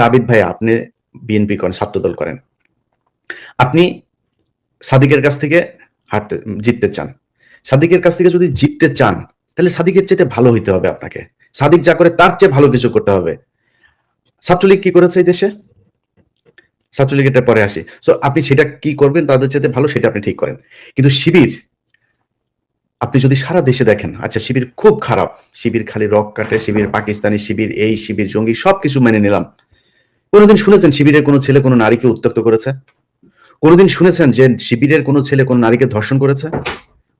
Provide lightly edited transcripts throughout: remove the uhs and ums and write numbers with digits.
আবিদ ভাই আপনি বিএনপি করেন, ছাত্রদল করেন। আপনি সাদিকের কাছ থেকে হারতে জিততে চান। সাদিকের কাছ থেকে যদি জিততে চান, তাহলে সাদিকের চাইতে ভালো হইতে হবে আপনাকে। সাদিক যা করে তার চেয়ে ভালো কিছু করতে হবে। ছাত্রলীগ কি করেছে এই দেশে? ছাত্রলীগ এটা পরে আসি। সো আপনি সেটা কি করবেন তাদের চাইতে ভালো সেটা আপনি ঠিক করেন। কিন্তু শিবির আপনি যদি সারা দেশে দেখেন, আচ্ছা শিবির খুব খারাপ। শিবির খালি রক কাটে, শিবির পাকিস্তানি, শিবির এই, শিবির জঙ্গি সবকিছু মেনে নিলাম। কোনদিন শুনেছেন শিবিরের কোনো ছেলে কোনো নারীকে উত্ত্যক্ত করেছে? কোনদিন শুনেছেন যে শিবিরের কোনো ছেলে কোনো নারীকে ধর্ষণ করেছে?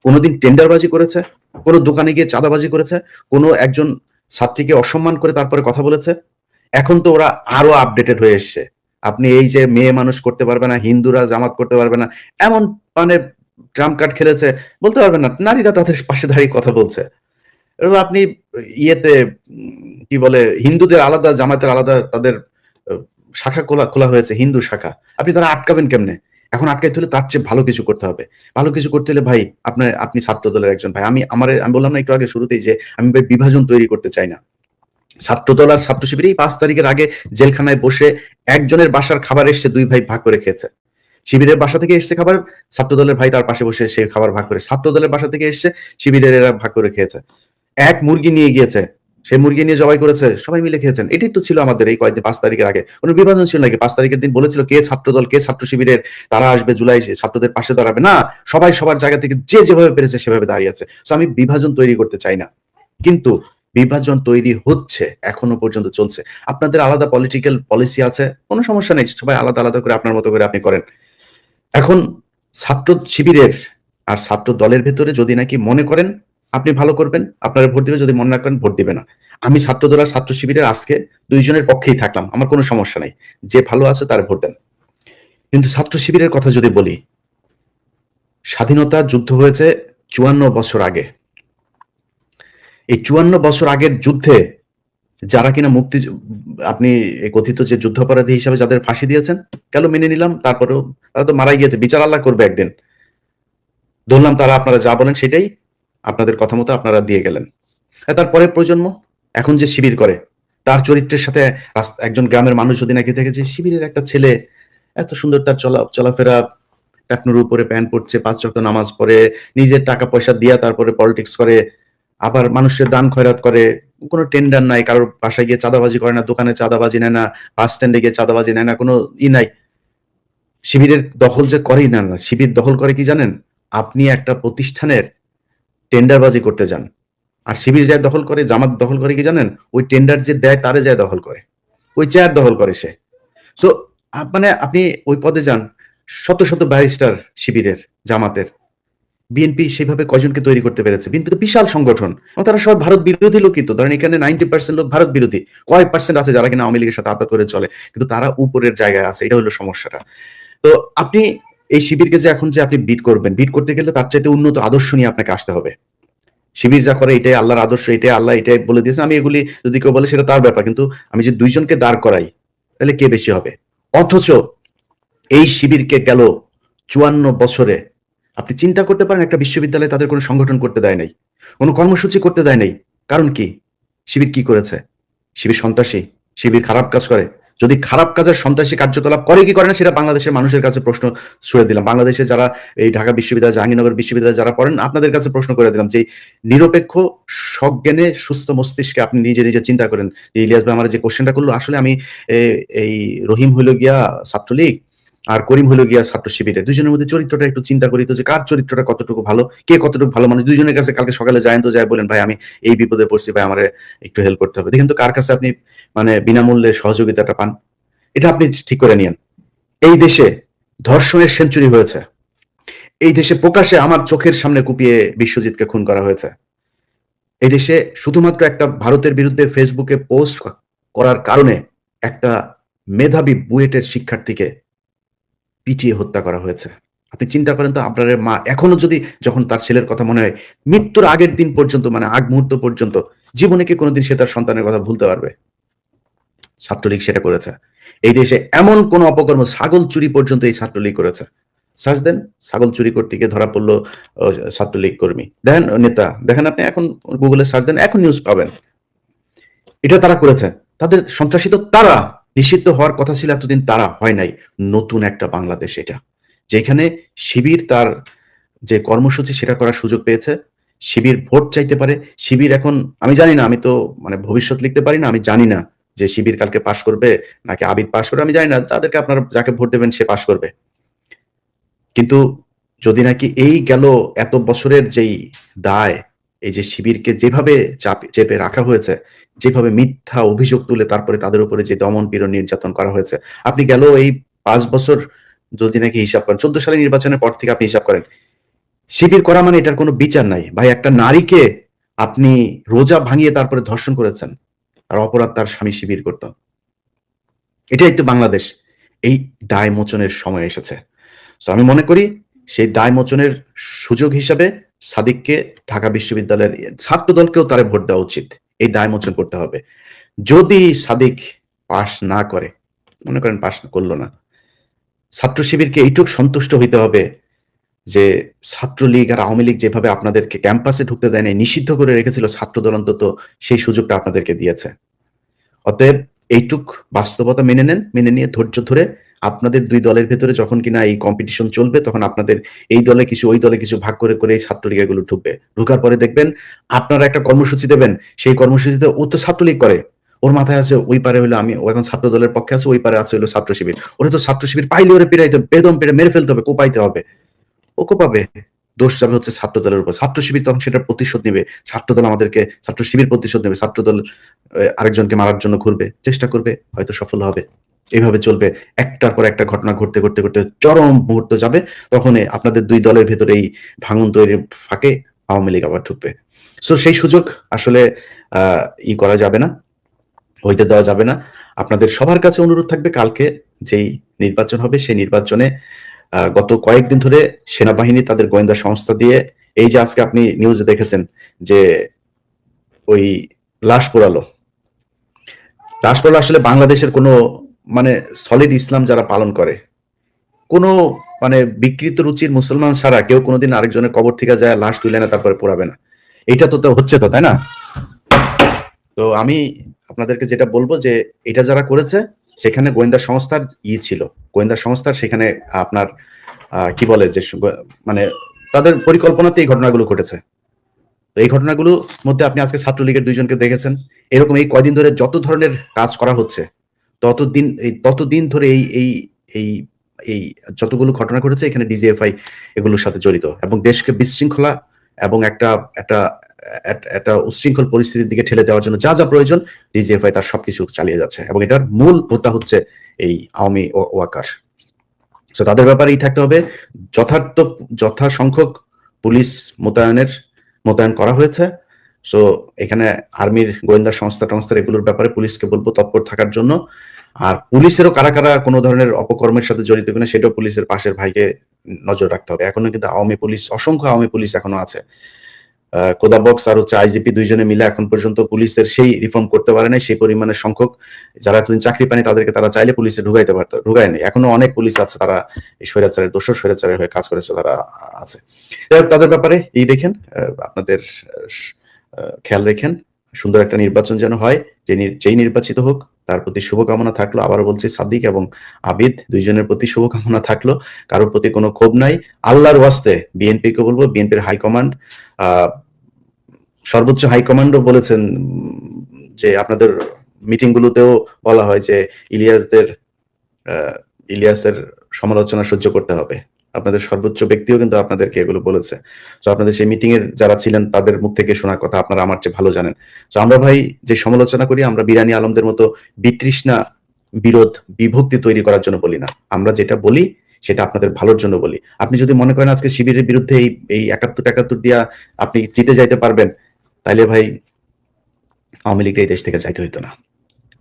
কোনদিন টেন্ডারবাজি করেছে? কোনো দোকানে গিয়ে চাঁদাবাজি করেছে? কোনো একজন ছাত্রীকে অসম্মান করে তারপরে কথা বলেছে? এখন তো ওরা আরো আপডেটেড হয়ে এসছে। আপনি এই যে মেয়ে মানুষ করতে পারবে না, হিন্দুরা জামাত করতে পারবে না, এমন মানে ট্রাম্প কার্ড খেলেছে বলতে পারবেন না। নারীরা তাদের পাশে দাঁড়িয়ে কথা বলছে। এবং আপনি ইয়েতে কি বলে হিন্দুদের আলাদা, জামাতের আলাদা তাদের শাখা খোলা খোলা হয়েছে, হিন্দু শাখা। আপনি তারা আটকাবেন কেমনে? এখন আটকাইতে হলে তার চেয়ে ভালো কিছু করতে হবে। ভালো কিছু করতে হলে ভাই আপনি ছাত্র দলের একজন ভাই। আমি বললাম না একটু আগে শুরুতেই যে আমি ভাই বিভাজন তৈরি করতে চাই না। ছাত্রদল আর ছাত্র শিবির এই 5 তারিখের আগে জেলখানায় বসে একজনের বাসার খাবার এসছে 2 ভাই ভাগ করে খেয়েছে। শিবিরের বাসা থেকে এসছে খাবার, ছাত্রদলের ভাই তার পাশে বসে সেই খাবার ভাগ করে, ছাত্রদলের বাসা থেকে এসছে, শিবিরের এরা ভাগ করে খেয়েছে। এক মুরগি নিয়ে গিয়েছে, সেই মুরগি নিয়ে জবাই করেছে, সবাই মিলে খেয়েছেন। এটাই তো ছিল আমাদের এই কয়েকদিন 5 তারিখের আগে। কোনো বিভাজন ছিল নাকি? 5 তারিখের দিন বলেছিল কে ছাত্রদল, কে ছাত্র শিবিরের, তারা আসবে জুলাই ছাত্রদের পাশে দাঁড়াবে। না, সবাই সবার জায়গা থেকে যে যেভাবে পেরেছে সেভাবে দাঁড়িয়েছে। সো আমি বিভাজন তৈরি করতে চাই না। কিন্তু বিভাজন তৈরি হচ্ছে, এখনো পর্যন্ত চলছে। আপনাদের আলাদা পলিটিক্যাল পলিসি আছে, কোনো সমস্যা নেই। সবাই আলাদা আলাদা করে আপনার মতো করে আপনি করেন। এখন ছাত্র শিবিরের আর ছাত্র দলের ভেতরে যদি নাকি মনে করেন আপনি ভালো করবেন, আপনারা ভোট দিবে, যদি মনে না করেন ভোট দিবে না। আমি ছাত্র দল আর ছাত্র শিবিরের আজকে দুইজনের পক্ষেই থাকলাম, আমার কোনো সমস্যা নাই। যে ভালো আছে তার ভোট দেন। কিন্তু ছাত্র শিবিরের কথা যদি বলি, স্বাধীনতা যুদ্ধ হয়েছে 54 বছর আগে। এই 54 বছর আগের যুদ্ধে যারা কিনা আপনি কথিত যে যুদ্ধাপরাধী হিসাবে যাদের ফাঁসি দিয়েছেন, কেন মেনে নিলাম, তারপরেও তারা তো মারাই গিয়েছে, বিচার আল্লাহ করবে একদিন। ধরলাম তারা আপনারা যা বলেন সেটাই, আপনাদের কথা মতো আপনারা দিয়ে গেলেন। তারপরে প্রজন্ম এখন যে শিবির করে, তার চরিত্রের সাথে একজন গ্রামের মানুষ যদি নাকি দেখে যে শিবিরের একটা ছেলে এত সুন্দর, তার চলাফেরা, টাকনুর উপরে প্যান্ট পরছে, 5 ওয়াক্ত নামাজ পড়ে, নিজের টাকা পয়সা দিয়া তারপরে পলিটিক্স করে, আবার মানুষের দান খয়রাত করে, কোনো টেন্ডার নাই, কারোর বাসায় গিয়ে চাঁদাবাজি করে না, দোকানে চাঁদাবাজি নেয় না, বাস স্ট্যান্ডে গিয়ে চাঁদাবাজি নেয় না, কোনো নাই। শিবিরের দখল যে করেই না, শিবির দখল করে কি জানেন? আপনি একটা প্রতিষ্ঠানের টেন্ডারবাজি করতে যান, আর শিবির যায় দখল করে, জামাত দখল করে কি জানেন? ওই টেন্ডার যে দেয় তারে যায় দখল করে, ওই চেয়ার দখল করে সে। সো মানে আপনি ওই পদে যান, শত শত ব্যারিস্টার শিবিরের, জামাতের, বিএনপি সেভাবে কয়জনকে তৈরি করতে পেরেছে? বিএনপি তো বিশাল সংগঠন, তারা সব ভারত বিরোধী লোকই তো। ধরেন এখানে 90% লোক ভারত বিরোধী, কয়েক পার্সেন্ট আছে যারা কিনা আওয়ামী লীগের সাথে আতাত করে চলে, কিন্তু তারা উপরের জায়গায় আছে। এটা হলো সমস্যাটা। তো আপনি এই শিবিরকে যে এখন যে আপনি বিট করবেন, বিট করতে গেলে তার চাইতে উন্নত আদর্শ নিয়ে আপনাকে আসতে হবে। শিবির যা করে এটাই আল্লাহর আদর্শ, এটাই আল্লাহ, এটাই বলে দিয়েছে। আমি এগুলি যদি কেউ বলে সেটা তার ব্যাপার, কিন্তু আমি যে দুইজনকে দাঁড় করাই, তাহলে কে বেশি হবে? অথচ এই শিবিরকে গেল 54 বছরে আপনি চিন্তা করতে পারেন, একটা বিশ্ববিদ্যালয়ে তাদের কোনো সংগঠন করতে দেয় নাই, কোনো কর্মসূচি করতে দেয় নাই। কারণ কি? শিবির কি করেছে? শিবির সন্ত্রাসী? শিবির খারাপ কাজ করে? যদি খারাপ কাজের সন্ত্রাসী কার্যকলাপ করে কি করে না সেটা বাংলাদেশের মানুষের কাছে প্রশ্ন ছুড়ে দিলাম। বাংলাদেশে যারা এই ঢাকা বিশ্ববিদ্যালয়, জাহাঙ্গীরনগর বিশ্ববিদ্যালয়ে যারা পড়েন, আপনাদের কাছে প্রশ্ন করে দিলাম যে নিরপেক্ষ সজ্ঞানে সুস্থ মস্তিষ্কে আপনি নিজে নিজে চিন্তা করেন যে ইলিয়াস ভাই আমার যে কোশ্চেনটা করলো, আসলে আমি এই রহিম হইল গিয়া ছাত্রলীগ আর করিম হইল গিয়া ছাত্র শিবিরের, দুজনের মধ্যে চরিত্রটা একটু চিন্তা করি তো, যে কার চরিত্রটা কতটুকু ভালো, কে কতটুকু ভালো মানুষ। দুজনের কাছে কালকে সকালে যায়েন তো, যায় বলেন ভাই আমি এই বিপদে পড়ছি, ভাই আমার একটু হেল্প করতে হবে। দেখেন তো কার কাছে আপনি মানে বিনামূল্যে সহযোগিতাটা পান। এটা আপনি ঠিক করে নিয়েন। এই দেশে ধর্ষণের সেঞ্চুরি হয়েছে। এই দেশে প্রকাশ্যে আমার চোখের সামনে কুপিয়ে বিশ্বজিৎকে খুন করা হয়েছে। এই দেশে শুধুমাত্র একটা ভারতের বিরুদ্ধে ফেসবুকে পোস্ট করার কারণে একটা মেধাবী বুয়েটের শিক্ষার্থীকে পিটিয়ে হত্যা করা হয়েছে। আপনি চিন্তা করেন তো, আপনার মা এখনো যদি, যখন তার ছেলের কথা মনে হয়, মৃত্যুর আগের দিন পর্যন্ত, মানে আগ মুহূর্ত পর্যন্ত, জীবনে কি কোনোদিন সে তার সন্তানের কথা ভুলতে পারবে? ছাত্রলীগ সেটা করেছে। এই দেশে এমন কোন অপকর্ম, ছাগল চুরি পর্যন্ত এই ছাত্রলীগ করেছে। সার্চ দেন, ছাগল চুরি করতে গিয়ে ধরা পড়লো ছাত্রলীগ কর্মী, দেখেন নেতা, দেখেন আপনি এখন গুগলে সার্চ দেন, এখন নিউজ পাবেন। এটা তারা করেছে। তাদের সন্ত্রাসী তো তারা, নিষিদ্ধ হওয়ার কথা ছিল এতদিন, তারা হয় নাই। নতুন একটা বাংলাদেশ এটা, যেখানে শিবির তার যে কর্মসূচি সেটা করার সুযোগ পেয়েছে। শিবির ভোট চাইতে পারে। শিবির এখন, আমি জানি না, আমি তো মানে ভবিষ্যৎ লিখতে পারি না, আমি জানি না যে শিবির কালকে পাশ করবে নাকি আবিদ পাশ করবে, আমি জানি না। যাদেরকে আপনারা যাকে ভোট দেবেন সে পাশ করবে। কিন্তু যদি নাকি এই গেল এত বছরের যেই দায়, এই যে শিবিরকে যেভাবে চেপে রাখা হয়েছে, যেভাবে মিথ্যা অভিযোগ তুলে তারপরে তাদের উপরে যে দমন পীড়ন নির্যাতন করা হয়েছে, আপনি গেল এই 5 বছর যদি নাকি হিসাব করেন, 14 সালে নির্বাচনের পর থেকে আপনি হিসাব করেন, শিবির করা মানে এটার কোনো বিচার নাই ভাই। একটা নারীকে আপনি রোজা ভাঙিয়ে তারপরে ধর্ষণ করেছেন, আর অপরাধ তার স্বামী শিবির করত। এটাই তো বাংলাদেশ। এই দায় মোচনের সময় এসেছে। সো আমি মনে করি সেই দায় মোচনের সুযোগ হিসাবে সাদিককে ঢাকা বিশ্ববিদ্যালয়ের ছাত্র দলকেও তারে ভোট দেওয়া উচিত। এই দায় মোচন করতে হবে। যদি সাদিক পাশ না করে, মনে করেন পাশ করলো না, ছাত্র শিবিরকে এইটুক সন্তুষ্ট হইতে হবে যে ছাত্রলীগ আর আওয়ামী লীগ যেভাবে আপনাদেরকে ক্যাম্পাসে ঢুকতে দেয় নাই, নিষিদ্ধ করে রেখেছিল, ছাত্রদল অন্তত সেই সুযোগটা আপনাদেরকে দিয়েছে। অতএব এইটুক বাস্তবতা মেনে নেন, মেনে নিয়ে ধৈর্য ধরে আপনাদের দুই দলের ভেতরে যখন কিনা এই কম্পিটিশন চলবে, তখন আপনাদের এই দলে কিছু ওই দলে কিছু ভাগ করে করে এই ছাত্রলীগ এগুলো ঢুকবে। ঢুকার পরে দেখবেন আপনারা একটা কর্মসূচি দেবেন, সেই কর্মসূচিতে ও তো ছাত্রলীগ করে, ওর মাথায় আছে ওই পারে হলো আমি, ও এখন ছাত্র দলের পক্ষে আছে, ওই পারে আছে হলো ছাত্র শিবির। ওরা তো ছাত্র শিবির পাইলে ওরে পেরাইতে, বেদম পেরে মেরে ফেলতে হবে, কোপাইতে হবে। ও কোপাবে, দোষ যাবে হচ্ছে ছাত্র দলের উপর। ছাত্র শিবির তখন সেটার প্রতিশোধ নেবে। ছাত্র দল আমাদেরকে, ছাত্র শিবির প্রতিশোধ নেবে। ছাত্র দল আরেকজনকে মারার জন্য ঘুরবে, চেষ্টা করবে, হয়তো সফল হবে। এইভাবে চলবে। একটার পর একটা ঘটনা ঘটতে ঘটতে ঘটতে চরম মুহূর্ত যাবে, তখন আপনাদের দুই দলের ভেতরে এই ভাঙন তৈরির ফাঁকে আওয়ামী লীগ আবার ঢুকবে। সো সেই সুযোগ আসলে ই করা যাবে না, হইতে দেওয়া যাবে না। আপনাদের সবার কাছে অনুরোধ থাকবে, কালকে যেই নির্বাচন হবে সেই নির্বাচনে গত কয়েকদিন ধরে সেনাবাহিনী তাদের গোয়েন্দা সংস্থা দিয়ে, এই যে আজকে আপনি নিউজে দেখেছেন যে ওই লাশ পোড়ালো, আসলে বাংলাদেশের কোনো মানে সলিড ইসলাম যারা পালন করে, কোনো মানে বিকৃত রুচির মুসলমান ছাড়া কেউ কোনোদিন আরেকজনের কবর থেকে যায় লাশ তুলে না তারপরে পোড়াবে না। এটা তো হচ্ছে তো, তাই না? তো আমি আপনাদেরকে যেটা বলবো যে এটা যারা করেছে সেখানে গোয়েন্দা সংস্থার ছিল, গোয়েন্দা সংস্থার সেখানে আপনার কি বলে যে মানে তাদের পরিকল্পনাতে এই ঘটনাগুলো ঘটেছে। তো এই ঘটনাগুলোর মধ্যে আপনি আজকে ছাত্রলীগের দুইজনকে দেখেছেন। এরকম এই কয়দিন ধরে যত ধরনের কাজ করা হচ্ছে, ততদিন ধরে এই এই এই এই যতগুলো ঘটনা ঘটেছে এখানে ডিজিএফআই এগুলোর সাথে জড়িত, এবং দেশকে বিশৃঙ্খলা এবং একটা একটা একটা উচ্ছৃঙ্খল পরিস্থিতির দিকে ঠেলে দেওয়ার জন্য যা যা প্রয়োজন ডিজিএফআই তার সবকিছু চালিয়ে যাচ্ছে, এবং এটার মূল হোতা হচ্ছে এই আওয়ামী ওয়াকার। তো তাদের ব্যাপারেই থাকতে হবে। যথাসংখ্যক পুলিশ মোতায়েন করা হয়েছে। সো এখানে আর্মির গোয়েন্দা সংস্থা এগুলোর ব্যাপারে পুলিশকে বলবো তৎপর থাকার জন্য। আর পুলিশেরও কারা কারা কোনো ধরনের অপকর্মের সাথে জড়িত কিনা সেটাও পুলিশের পাশের ভাইকে নজর রাখতে হবে। এখনো কিন্তু অসংখ্য আওয়ামী পুলিশ এখনো আছে। কোদাবক্স আর হচ্ছে আইজিপি দুইজনে মিলে এখন পর্যন্ত পুলিশের সেই রিফর্ম করতে পারে নাই, সেই পরিমাণের সংখ্যক যারা এতদিন চাকরি পায়নি তাদেরকে তারা চাইলে পুলিশে ঢুকাইতে পারতো, ঢুকায় নেই। এখনো অনেক পুলিশ আছে তারা এই স্বৈরাচারের দোষর স্বৈরাচারের হয়ে কাজ করেছে, তারা আছে। তাদের ব্যাপারে এই দেখেন, আপনাদের খেয়াল রেখেন, সুন্দর একটা নির্বাচন যেন হয়, যেই নির্বাচিত হোক তার প্রতি শুভকামনা থাকলো। আবারও বলছি, সাদিক এবং আবিদ দুইজনের প্রতি শুভকামনা থাকলো, কারোর প্রতি কোনো ক্ষোভ নাই। আল্লাহর ওয়াস্তে বিএনপিকে বলবো, বিএনপির হাইকমান্ড, সর্বোচ্চ হাইকমান্ডও বলেছেন যে আপনাদের মিটিং গুলোতেও বলা হয় যে ইলিয়াসের সমালোচনা সহ্য করতে হবে। আপনাদের সর্বোচ্চ ব্যক্তিও কিন্তু আপনাদেরকে এগুলো বলেছে। তো আপনাদের সেই মিটিং এর যারা ছিলেন তাদের মুখ থেকে শোনার কথা আপনারা আমার চেয়ে ভালো জানেন। তো আমরা ভাই যে সমালোচনা করি, আমরা বিরানি আলমদের মতো বিতৃষ্ণা, বিরোধ, বিভক্তি তৈরি করার জন্য বলি না। আমরা যেটা বলি সেটা আপনাদের ভালোর জন্য বলি। আপনি যদি মনে করেন আজকে শিবিরের বিরুদ্ধে এই 71 দিয়া আপনি জিতে যাইতে পারবেন, তাইলে ভাই আওয়ামী লীগ এই দেশ থেকে যাইতে হইতো না।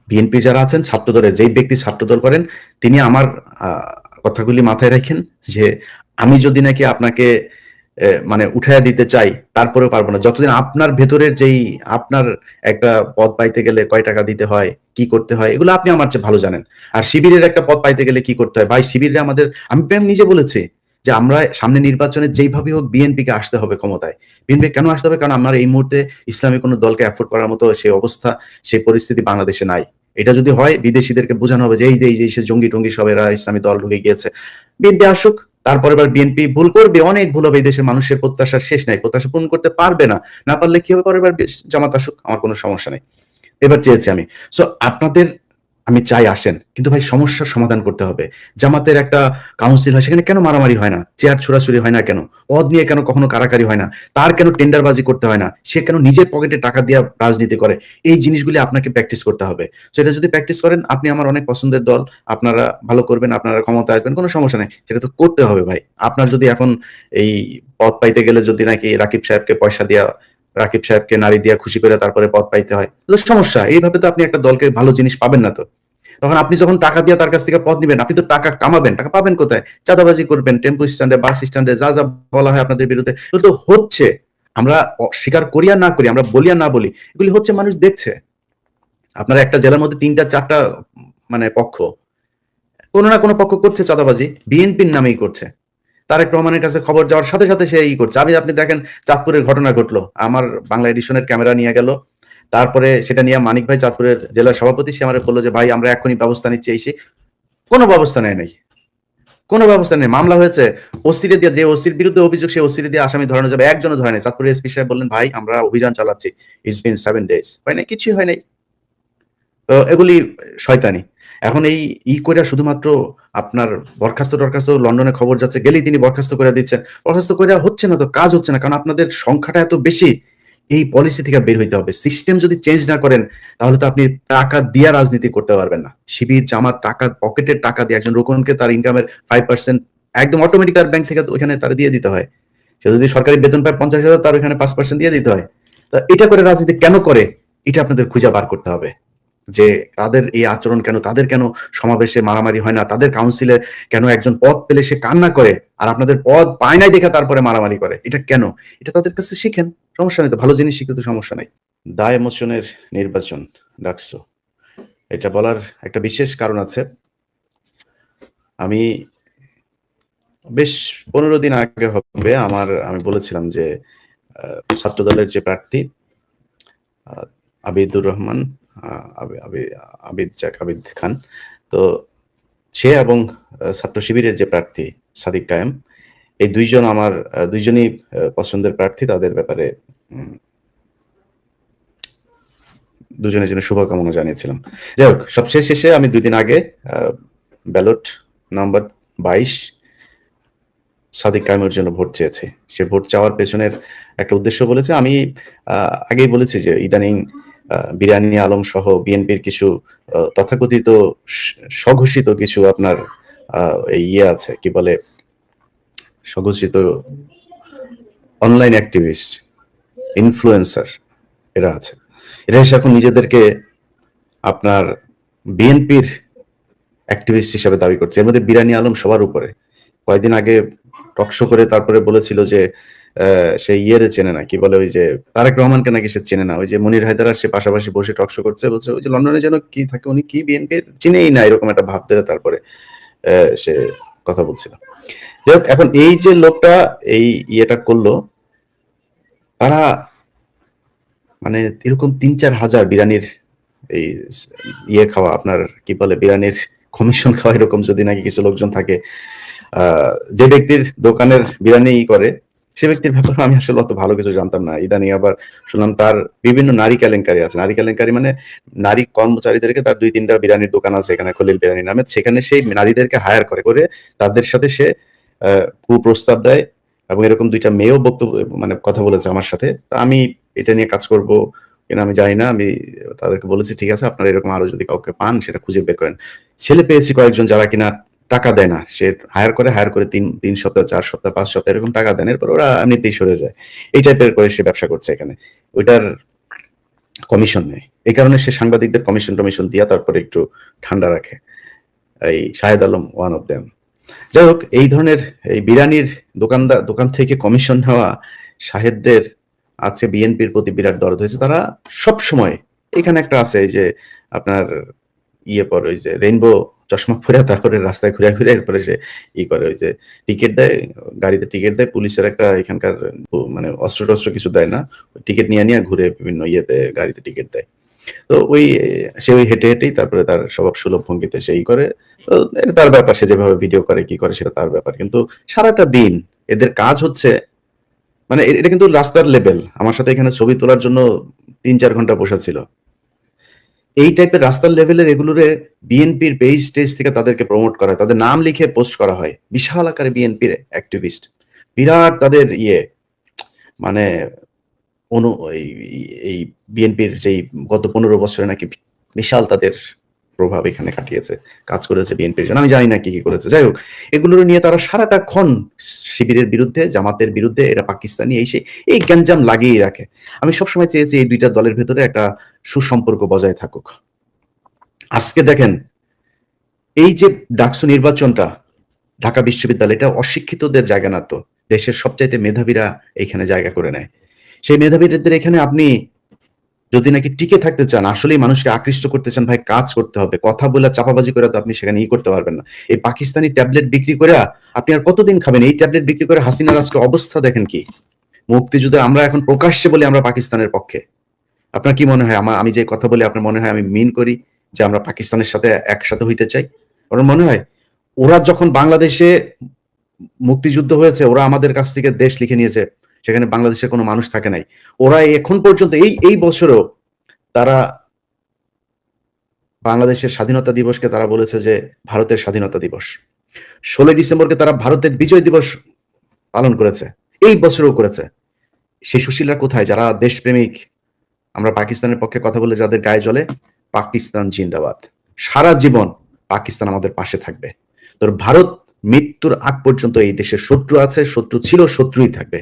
বিএনপি যারা আছেন ছাত্রদলের, যেই ব্যক্তি ছাত্রদল করেন তিনি আমার কথাগুলি মাথায় রাখেন যে আমি যদি নাকি আপনাকে মানে উঠাইয়া দিতে চাই তারপরেও পারবো না, যতদিন আপনার ভেতরের যেই আপনার একটা পদ পাইতে গেলে কয় টাকা দিতে হয়, কি করতে হয়, এগুলো আপনি আমার চেয়ে ভালো জানেন। আর শিবিরের একটা পদ পাইতে গেলে কি করতে হয় ভাই, শিবিরে আমাদের, আমি নিজে বলেছি যে আমরা সামনে নির্বাচনে যেইভাবে হোক বিএনপি কে আসতে হবে ক্ষমতায়। বিএনপি কেন আসতে হবে? কারণ আমরা এই মুহূর্তে ইসলামী কোনো দলকে অ্যাফোর্ড করার মতো সেই অবস্থা, সেই পরিস্থিতি বাংলাদেশে নাই। এটা যদি হয় বিদেশিদেরকে বোঝানো হবে যে এই যে সে জঙ্গি-টঙ্গি সব এরা ইসলামী দল ঢুকে গিয়েছে। বিএনপি আসুক, তারপরে এবার বিএনপি ভুল করবে, অনেক ভুল হবে, এই দেশের মানুষের প্রত্যাশার শেষ নাই। প্রত্যাশা পূরণ করতে পারবে না। না পারলে কি হবে, পরের বার জামাত আসুক, আমার কোনো সমস্যা নেই। এবার চেয়েছি আমি। সো আপনাদের আমি চাই আসেন। কিন্তু ভাই সমস্যার সমাধান করতে হবে। জামাতের একটা কাউন্সিল হয়, সেখানে কেন মারামারি হয় না? চেয়ার ছোড়াছুড়ি হয় না কেন? পদ নিয়ে কেন কখনো কাড়াকাড়ি হয় না? তার কেন টেন্ডারবাজি করতে হয় না? সে কেন নিজের পকেটে টাকা দিয়ে রাজনীতি করে? এই জিনিসগুলি আপনাকে প্র্যাকটিস করতে হবে। সো এটা যদি প্র্যাকটিস করেন, আপনি আমার অনেক পছন্দের দল। আপনারা ভালো করবেন, আপনারা ক্ষমতায় আসবেন, কোনো সমস্যা নাই। সেটা তো করতে হবে ভাই। আপনার যদি এখন এই পদ পাইতে গেলে যদি নাকি রাকিব সাহেবকে পয়সা দিয়া, রাকিব সাহেবকে নারী দিয়া খুশি করে তারপরে পদ পাইতে হয়, তাহলে সমস্যা। এইভাবে তো আপনি একটা দলকে ভালো জিনিস পাবেন না তো। তখন আপনি যখন টাকা দিয়ে তার কাছ থেকে পদ নিবেন, আপনি তো টাকা কামাবেন, টাকা পাবেন কোথায়? চাঁদাবাজি করবেন, টেম্পো স্ট্যান্ডে, বাস স্ট্যান্ডে, যা যা বলা হয় আপনাদের বিরুদ্ধে, এগুলো তো হচ্ছে। আমরা স্বীকার করি আর না করি, আমরা বলি আর না বলি, এগুলি হচ্ছে, মানুষ দেখছে। আপনারা একটা জেলার মধ্যে ৩টা ৪টা মানে পক্ষ, কোনো না কোনো পক্ষ করছে চাঁদাবাজি, বিএনপির নামেই করছে। তারেক রহমানের কাছে খবর যাওয়ার সাথে সাথে সে ই করছে। আপনি দেখেন চাঁদপুরের ঘটনা ঘটলো, আমার বাংলা এডিশনের ক্যামেরা নিয়ে গেল, তারপরে সেটা নিয়ে মানিক ভাই চাঁদপুরের জেলা সভাপতি, সে আমার বললো যে ভাই আমরা এখনই ব্যবস্থা নিচ্ছি, এই সেই। কোনো ব্যবস্থা নেয় নাই, কোনো ব্যবস্থা নেই। মামলা হয়েছে, ওসিরে দিয়ে, যে ওসির বিরুদ্ধে অভিযোগ সে ওসিরে দিয়ে আসামি ধরানো যাবে, একজনও ধরে নাই। চাঁদপুরের এসপি সাহেব বললেন ভাই আমরা অভিযান চালাচ্ছি, ইটস বিন 7 days, হয় নাই, কিছুই হয় নাই। তো এগুলি শয়তানি। এখন এই করে শুধুমাত্র আপনার বরখাস্ত টরখাস্ত, লন্ডনে খবর যাচ্ছে, গেলেই তিনি বরখাস্ত করে দিচ্ছেন। বরখাস্ত করে হচ্ছে না তো, কাজ হচ্ছে না, কারণ আপনাদের সংখ্যাটা এত বেশি। এই পলিসি থেকে বের হইতে হবে। সিস্টেম যদি চেঞ্জ না করেন, তাহলে তো আপনি টাকা দিয়ে রাজনীতি করতে পারবেন না। শিবির জামাত টাকা, পকেটের টাকা দিয়ে একজন রোকনকে তার ইনকামের 5% একদম অটোমেটিক তার ব্যাংক থেকে ওখানে তার দিয়ে দিতে হয়। সে যদি সরকারি বেতন পায় 50,000, তার ওখানে 5% দিয়ে দিতে হয়। তা এটা করে রাজনীতি কেন করে, এটা আপনাদের খুঁজে বার করতে হবে। যে তাদের এই আচরণ কেন, তাদের কেন সমাবেশে মারামারি হয় না, তাদের কাউন্সিলে কেন একজন পদ পেলে সে কান্না করে, আর আপনাদের পদ পায় নাই দেখে তারপরে মারামারি করে, এটা কেন? এটা তাদের কাছে শিখেন, সমস্যা নেই তো, ভালো জিনিস শিখতে তো সমস্যা নাই। দায় মোচনের নির্বাচন ডাকছো, এটা বলার একটা বিশেষ কারণ আছে। আমি বেশ 15 দিন আগে হবে আমি বলেছিলাম যে ছাত্র দলের যে প্রার্থী আবিদুর রহমান, আবিদ খান, তো সে এবং ছাত্র শিবিরের যে প্রার্থী সাদিক কায়েম, এই দুইজন আমার দুইজনই পছন্দের প্রার্থী। তাদের ব্যাপারে দুজনের জন্য শুভকামনা জানিয়েছিলাম। যাই হোক, সবশেষ শেষে আমি 2 দিন আগে ব্যালট নাম্বার 22 সাদিক কায়েমের জন্য ভোট চেয়েছে। সে ভোট চাওয়ার পেছনের একটা উদ্দেশ্য বলেছে। আমি আগেই বলেছি যে ইদানিং বিরানি আলম সহ বিএনপির কিছু তথাকথিত স্বঘোষিত কিছু আপনার ইয়ে আছে, কি বলে, স্বঘোষিত অনলাইন অ্যাক্টিভিস্ট, ইনফ্লুয়েন্সার, এরা আছে। এরা এসে এখন নিজেদেরকে আপনার বিএনপির অ্যাক্টিভিস্ট হিসেবে দাবি করছে। এর মধ্যে বিরানি আলম সবার উপরে। কয়েকদিন আগে টকশো করে তারপরে বলেছিল যে সে ইয়েরে চেনে না, কি বলে, ওই যে তারেক রহমানকে নাকি সে চেনে না। ওই যে মনির হায়দার সে পাশাপাশি বসে টকশো করছে, বলছে ওই যে লন্ডনে যেন কি থাকে, উনি কি বিএনপির চিনেই না, এরকম একটা ভাব ধরে তারপরে সে কথা বলছিল। যাই হোক, এখন এই যে লোকটা এই ইয়েটা করলো, তারা মানে এরকম 3-4 হাজার বিরানির এই ইয়ে খাওয়া, আপনার কি বলে, বিরানির কমিশন খাওয়া, এরকম যদি নাকি কিছু লোকজন থাকে, যে ব্যক্তির দোকানের বিরানি করে, সে ব্যক্তির ব্যাপারে আমি আসলে অত ভালো কিছু জানতাম না। ইদানিং আবার শুনলাম তার বিভিন্ন নারী কেলেঙ্কারি আছে। নারী কেলেঙ্কারি মানে নারী কর্মচারীদেরকে, তার 2-3টা বিরানির দোকান আছে এখানে, খলিল বিরানি নামে, সেখানে সেই নারীদেরকে হায়ার করে তাদের সাথে সে কুপ্রস্তাব দেয়, এবং এরকম 2টা মেয়েও বক্তব্য মানে কথা বলেছে আমার সাথে। তা আমি এটা নিয়ে কাজ করব কিনা আমি জানি না। আমি তাদেরকে বলেছি ঠিক আছে, আপনারা এরকম আরো যদি কাউকে পান সেটা খুঁজে বের করেন। ছেলে পেয়েছি কয়েকজন যারা কিনা টাকা দেয় না, সে হায়ার করে 3 সপ্তাহ, 4 সপ্তাহ, 5 সপ্তাহ এরকম টাকা দেন, এরপর ওরা এমনিতেই সরে যায়। এই টাইপের করে সে ব্যবসা করছে এখানে, ওইটার কমিশন নেই। এই কারণে সে সাংবাদিকদের কমিশন দিয়া তারপরে একটু ঠান্ডা রাখে। এই Shahed Alam one of them. যাই হোক, এই ধরনের এই বিরানির দোকান থেকে কমিশন নেওয়া শাহেদদের আজকে বিএনপির প্রতি বিরাট দরদ হয়েছে। তারা সব সময়, এখানে একটা আছে এই যে আপনার ইয়ে পরে, ওই যে রেইনবো চশমা পরে তারপরে রাস্তায় ঘুরে এরপরে সে করে, ওই যে টিকিট দেয়, গাড়িতে টিকিট দেয়, পুলিশের একটা এখানকার মানে অস্ত্র টস্ত্র কিছু দেয় না, টিকিট নিয়ে ঘুরে বিভিন্ন ইয়েতে গাড়িতে টিকিট দেয়। তো সে ওই হেঁটে হেঁটেই তারপরে তার স্বভাব সুলভ ভঙ্গিতে সেই করে। তো এটা তার ব্যাপার, সে যেভাবে ভিডিও করে কি করে সেটা তার ব্যাপার। কিন্তু সারাটা দিন এদের কাজ হচ্ছে, মানে এটা কিন্তু রাস্তার লেভেল। আমার সাথে এখানে ছবি তোলার জন্য ৩-৪ ঘন্টা বসা ছিল। এই টাইপের রাস্তার লেভেলের এগুলোরে বিএনপির পেজ টেজ থেকে তাদেরকে প্রমোট করা হয়, তাদের নাম লিখে পোস্ট করা হয়। বিশাল আকারে বিএনপির অ্যাক্টিভিস্ট, বিরাট তাদের মানে অনু এই এই বিএনপির যেই গত ১৫ বছরে নাকি বিশাল তাদের প্রভাব এখানে কাটিয়েছে, কাজ করেছে বিএনপির জন্য। আমি জানি না কি কি করেছে। যাই হোক, এগুলো নিয়ে তারা সারাটাক্ষণ শিবিরের বিরুদ্ধে, জামাতের বিরুদ্ধে, এরা পাকিস্তানি এই গ্যাঞ্জাম লাগিয়েই রাখে। আমি সবসময় চেয়েছি এই দুইটা দলের ভেতরে একটা সুসম্পর্ক বজায় থাকুক। আজকে দেখেন, এই যে ডাকসু নির্বাচনটা, ঢাকা বিশ্ববিদ্যালয়, এটা অশিক্ষিতদের জায়গা না তো, দেশের সবচাইতে মেধাবীরা এখানে জায়গা করে নেয়। সেই মেধাবীদের এখানে আপনি যদি নাকি টিকে থাকতে চান, আসলেই মানুষকে আকৃষ্ট করতে চান, ভাই কাজ করতে হবে। কথা বলে চাপাবাজি করে তো আপনি সেখানে করতে পারবেন না। এই পাকিস্তানি ট্যাবলেট বিক্রি করে আপনি আর কতদিন খাবেন? এই ট্যাবলেট বিক্রি করে হাসিনার আজকে অবস্থা দেখেন কি। মুক্তিযুদ্ধের আমরা এখন প্রকাশ্যে বলি আমরা পাকিস্তানের পক্ষে। আপনার কি মনে হয় আমি যে কথা বলি আপনার মনে হয় আমি মিন করি যে আমরা পাকিস্তানের সাথে একসাথে হইতে চাই? ওর মনে হয় ওরা যখন বাংলাদেশে মুক্তিযুদ্ধ হয়েছে, ওরা আমাদের কাছ থেকে দেশ লিখে নিয়েছে, সেখানে বাংলাদেশের কোনো মানুষ থাকে নাই। ওরা এখন পর্যন্ত এই বছরও তারা বাংলাদেশের স্বাধীনতা দিবসকে তারা বলেছে যে ভারতের স্বাধীনতা দিবস। 16 ডিসেম্বরকে তারা ভারতের বিজয় দিবস পালন করেছে, এই বছরও করেছে। সেই সুশীলরা কোথায়, যারা দেশপ্রেমিক? আমরা পাকিস্তানের পক্ষে কথা বলে যাদের গায়ে জ্বলে, পাকিস্তান জিন্দাবাদ। সারা জীবন পাকিস্তান আমাদের পাশে থাকবে। তোর ভারত মৃত্যুর আগ পর্যন্ত এই দেশের শত্রু আছে, শত্রু ছিল, শত্রুই থাকবে।